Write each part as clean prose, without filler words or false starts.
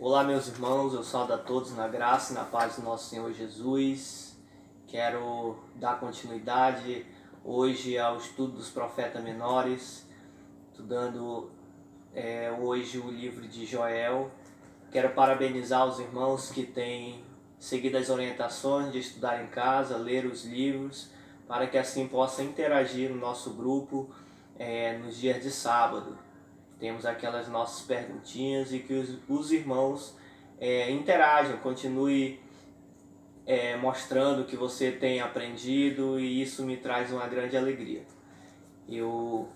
Olá, meus irmãos, eu saúdo a todos na graça e na paz do nosso Senhor Jesus. Quero dar continuidade hoje ao estudo dos profetas menores, estudando hoje o livro de Joel. Quero parabenizar os irmãos que têm seguido as orientações de estudar em casa, ler os livros, para que assim possa interagir no nosso grupo nos dias de sábado. Temos aquelas nossas perguntinhas e que os irmãos interajam, continue mostrando o que você tem aprendido, e isso me traz uma grande alegria. O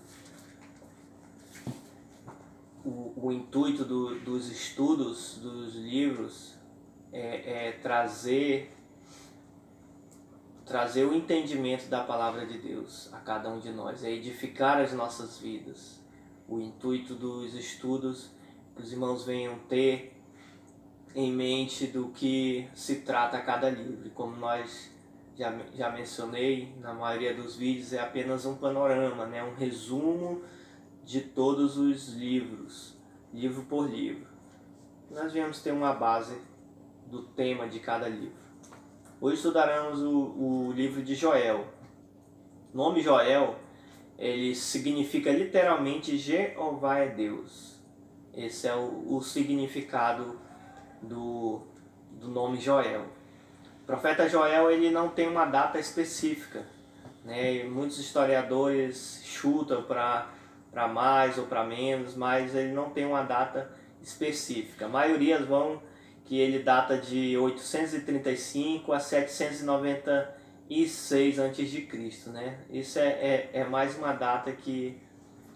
intuito dos estudos dos livros é trazer o entendimento da palavra de Deus a cada um de nós, é edificar as nossas vidas. O intuito dos estudos, que os irmãos venham ter em mente do que se trata cada livro. Como nós já mencionei, na maioria dos vídeos é apenas um panorama, né? Um resumo de todos os livros, livro por livro. Nós viemos ter uma base do tema de cada livro. Hoje estudaremos o livro de Joel. O nome Joel, ele significa literalmente Jeová é Deus. Esse é o significado do nome Joel. O profeta Joel, ele não tem uma data específica, né? Muitos historiadores chutam para mais ou para menos, mas ele não tem uma data específica. A maioria vão que ele data de 835 a 796 a.C., né? Isso é mais uma data que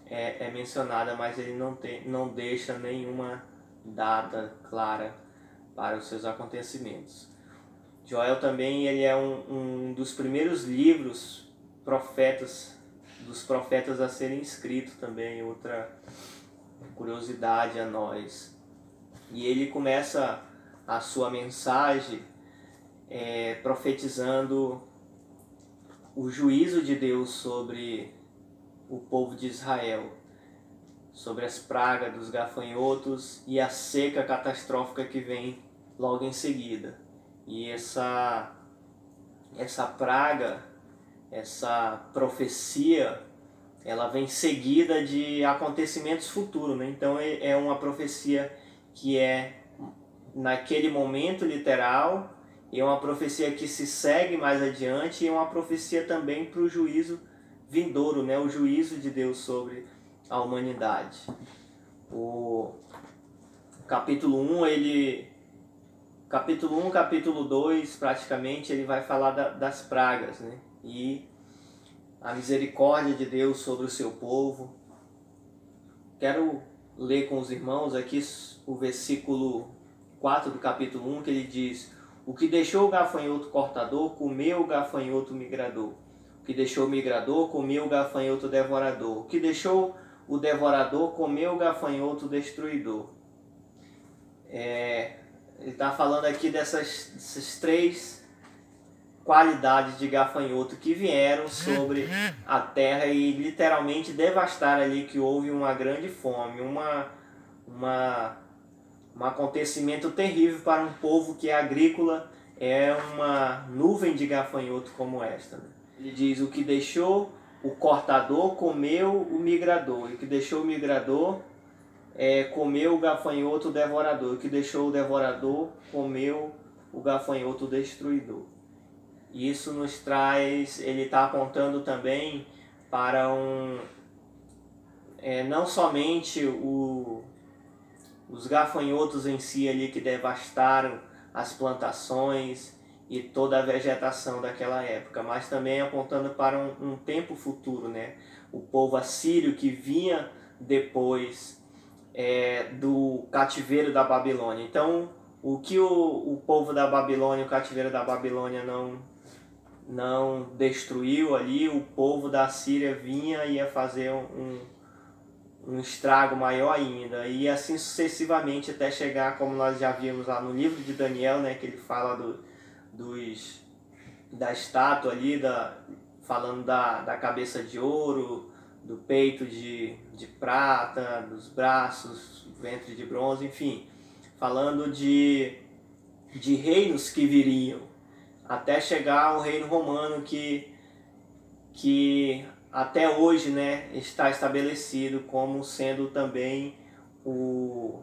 é mencionada, mas ele não deixa nenhuma data clara para os seus acontecimentos. Joel também ele é um dos primeiros livros dos profetas a serem escritos também, outra curiosidade a nós. E ele começa a sua mensagem profetizando o juízo de Deus sobre o povo de Israel, sobre as pragas dos gafanhotos e a seca catastrófica que vem logo em seguida. E essa praga, essa profecia, ela vem seguida de acontecimentos futuros, né? Então é uma profecia que é naquele momento literal, e é uma profecia que se segue mais adiante, e é uma profecia também para o juízo vindouro, né? O juízo de Deus sobre a humanidade. O capítulo 1, capítulo 2, praticamente, ele vai falar das pragas, né? E a misericórdia de Deus sobre o seu povo. Quero ler com os irmãos aqui o versículo 4 do capítulo 1, que ele diz: o que deixou o gafanhoto cortador, comeu o gafanhoto migrador. O que deixou o migrador, comeu o gafanhoto devorador. O que deixou o devorador, comeu o gafanhoto destruidor. Ele está falando aqui dessas três qualidades de gafanhoto que vieram sobre a terra e literalmente devastaram ali, que houve uma grande fome, um acontecimento terrível para um povo que é agrícola, é uma nuvem de gafanhoto como esta, né? Ele diz: o que deixou o cortador comeu o migrador, e o que deixou o migrador comeu o gafanhoto devorador, e o que deixou o devorador comeu o gafanhoto destruidor. Isso nos traz, ele está apontando também para não somente os gafanhotos em si ali que devastaram as plantações e toda a vegetação daquela época, mas também apontando para um tempo futuro, né? O povo assírio que vinha depois do cativeiro da Babilônia. Então, o que o povo da Babilônia, o cativeiro da Babilônia não destruiu ali, o povo da Síria vinha e ia fazer um estrago maior ainda, e assim sucessivamente até chegar, como nós já vimos lá no livro de Daniel, né, que ele fala da estátua ali, falando da cabeça de ouro, do peito de prata, dos braços, ventre de bronze, enfim, falando de reinos que viriam, até chegar ao reino romano que até hoje, né, está estabelecido como sendo também o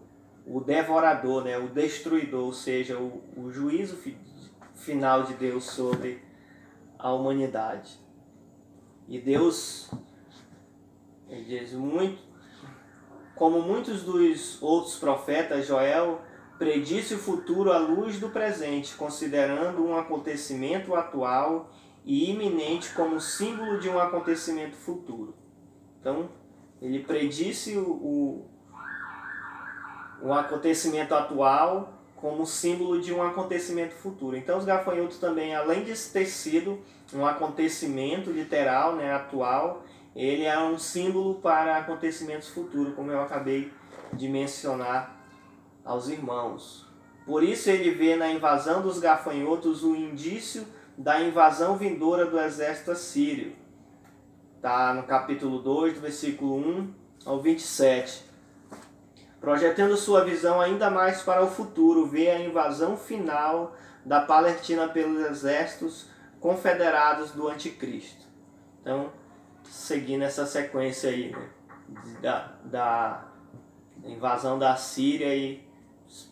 devorador, né, o destruidor, ou seja, o juízo final de Deus sobre a humanidade. E Deus, ele diz, como muitos dos outros profetas, Joel predisse o futuro à luz do presente, considerando um acontecimento atual e iminente como símbolo de um acontecimento futuro. Então, ele predisse o acontecimento atual como símbolo de um acontecimento futuro. Então, os gafanhotos também, além de ter sido um acontecimento literal, né, atual, ele é um símbolo para acontecimentos futuros, como eu acabei de mencionar aos irmãos. Por isso ele vê na invasão dos gafanhotos o indício da invasão vindoura do exército assírio. Está no capítulo 2, do versículo 1 ao 27. Projetando sua visão ainda mais para o futuro, vê a invasão final da Palestina pelos exércitos confederados do Anticristo. Então, seguindo essa sequência aí, né, da invasão da Síria e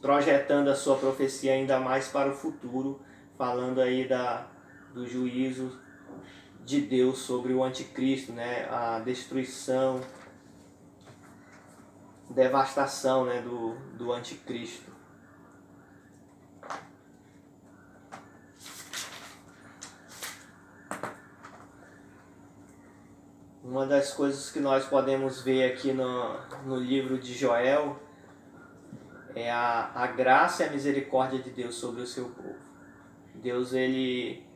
projetando a sua profecia ainda mais para o futuro, falando aí do juízo de Deus sobre o Anticristo, né, a destruição, devastação, né, do Anticristo. Uma das coisas que nós podemos ver aqui no livro de Joel é a graça e a misericórdia de Deus sobre o seu povo.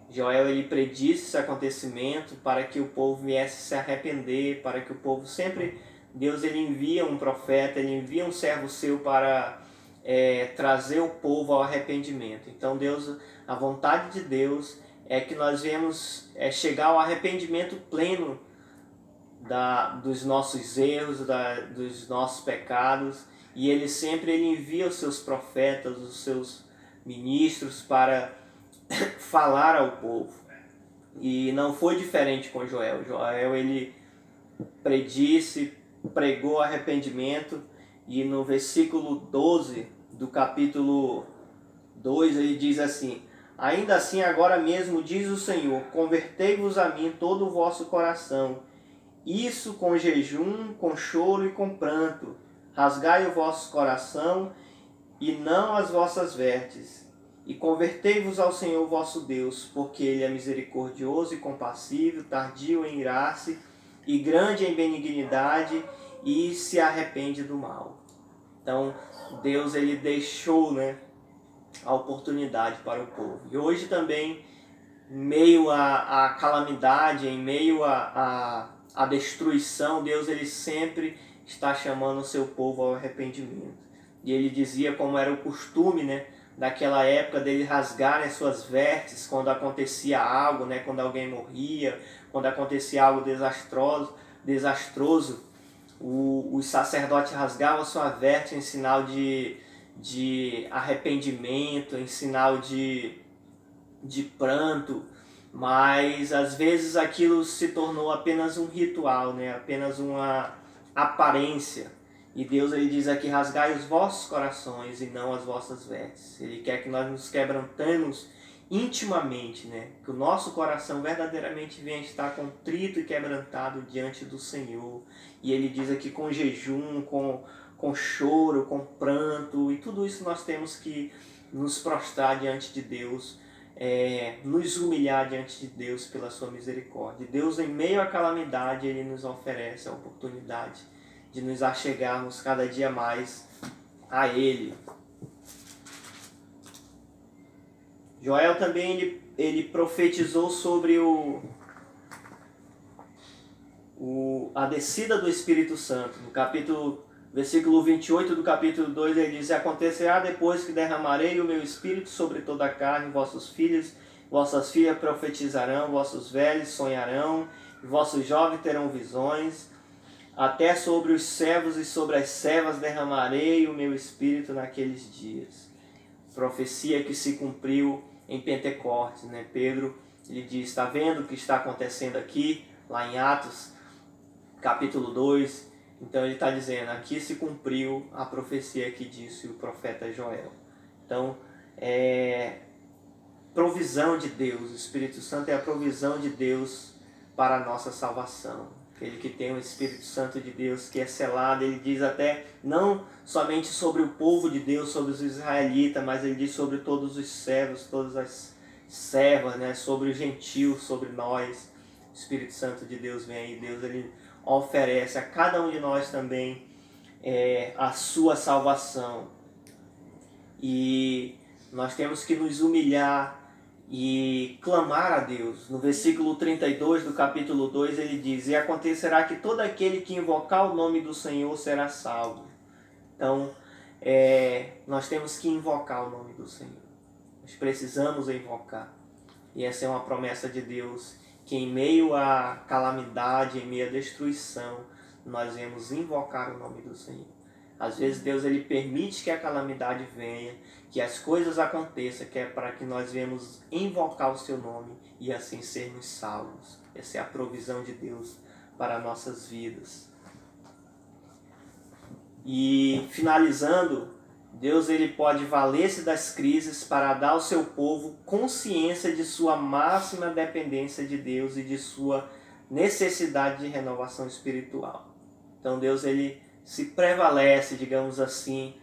Joel ele predisse esse acontecimento para que o povo viesse se arrepender, para que o povo sempre... Deus ele envia um profeta, ele envia um servo seu para trazer o povo ao arrependimento. Então a vontade de Deus é que nós venhamos chegar ao arrependimento pleno dos nossos erros, dos nossos pecados, e ele envia os seus profetas, os seus ministros para falar ao povo. E não foi diferente com Joel. Joel ele pregou arrependimento, e no versículo 12 do capítulo 2 ele diz assim: ainda assim agora mesmo diz o Senhor, convertei-vos a mim todo o vosso coração, isso com jejum, com choro e com pranto, rasgai o vosso coração e não as vossas vestes, e convertei-vos ao Senhor vosso Deus, porque Ele é misericordioso e compassivo, tardio em irar-se e grande em benignidade, e se arrepende do mal. Então Deus ele deixou, né, a oportunidade para o povo. E hoje também, em meio à calamidade, em meio à destruição, Deus ele sempre está chamando o seu povo ao arrependimento. E ele dizia como era o costume, né, daquela época, dele rasgarem as suas vestes quando acontecia algo, né, quando alguém morria, quando acontecia algo desastroso, os sacerdotes rasgavam a sua veste em sinal de arrependimento, em sinal de pranto, mas às vezes aquilo se tornou apenas um ritual, né, apenas uma aparência. E Deus ele diz aqui: rasgai os vossos corações e não as vossas vestes. Ele quer que nós nos quebrantemos intimamente, né? Que o nosso coração verdadeiramente venha estar contrito e quebrantado diante do Senhor. E ele diz aqui com jejum, com choro, com pranto, e tudo isso nós temos que nos prostrar diante de Deus, nos humilhar diante de Deus pela sua misericórdia. Deus, em meio à calamidade, ele nos oferece a oportunidade de nos achegarmos cada dia mais a Ele. Joel também ele profetizou sobre a descida do Espírito Santo. No versículo 28 do capítulo 2 ele diz: acontecerá depois que derramarei o meu Espírito sobre toda a carne, vossos filhos, vossas filhas profetizarão, vossos velhos sonharão, e vossos jovens terão visões. Até sobre os servos e sobre as servas derramarei o meu espírito naqueles dias. Profecia que se cumpriu em Pentecostes, né? Pedro, ele diz, está vendo o que está acontecendo aqui, lá em Atos, capítulo 2. Então ele está dizendo, aqui se cumpriu a profecia que disse o profeta Joel. Então, provisão de Deus, o Espírito Santo é a provisão de Deus para a nossa salvação. Aquele que tem o Espírito Santo de Deus que é selado, ele diz até não somente sobre o povo de Deus, sobre os israelitas, mas ele diz sobre todos os servos, todas as servas, né? Sobre os gentios, sobre nós. O Espírito Santo de Deus vem e Deus ele oferece a cada um de nós também a sua salvação. E nós temos que nos humilhar e clamar a Deus. No versículo 32 do capítulo 2 ele diz, e acontecerá que todo aquele que invocar o nome do Senhor será salvo. Então, nós temos que invocar o nome do Senhor. Nós precisamos invocar. E essa é uma promessa de Deus, que em meio à calamidade, em meio à destruição, nós vamos invocar o nome do Senhor. Às vezes Deus ele permite que a calamidade venha, que as coisas aconteçam, que é para que nós venhamos invocar o seu nome e assim sermos salvos. Essa é a provisão de Deus para nossas vidas. E finalizando, Deus ele pode valer-se das crises para dar ao seu povo consciência de sua máxima dependência de Deus e de sua necessidade de renovação espiritual. Então Deus ele se prevalece, digamos assim,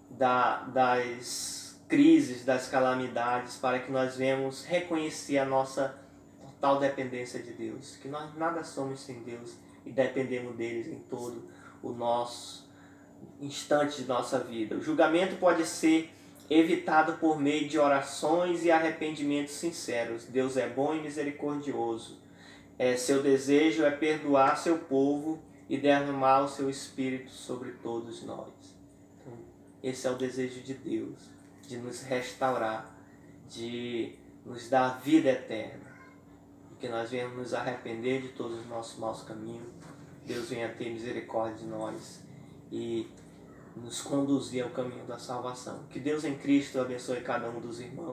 das crises, das calamidades, para que nós venhamos reconhecer a nossa total dependência de Deus, que nós nada somos sem Deus e dependemos deles em todo o nosso instante de nossa vida. O julgamento pode ser evitado por meio de orações e arrependimentos sinceros. Deus é bom e misericordioso. Seu desejo é perdoar seu povo e derramar o seu Espírito sobre todos nós. Então, esse é o desejo de Deus, de nos restaurar, de nos dar vida eterna. Que nós venhamos nos arrepender de todos os nossos maus caminhos. Deus venha ter misericórdia de nós e nos conduzir ao caminho da salvação. Que Deus em Cristo abençoe cada um dos irmãos.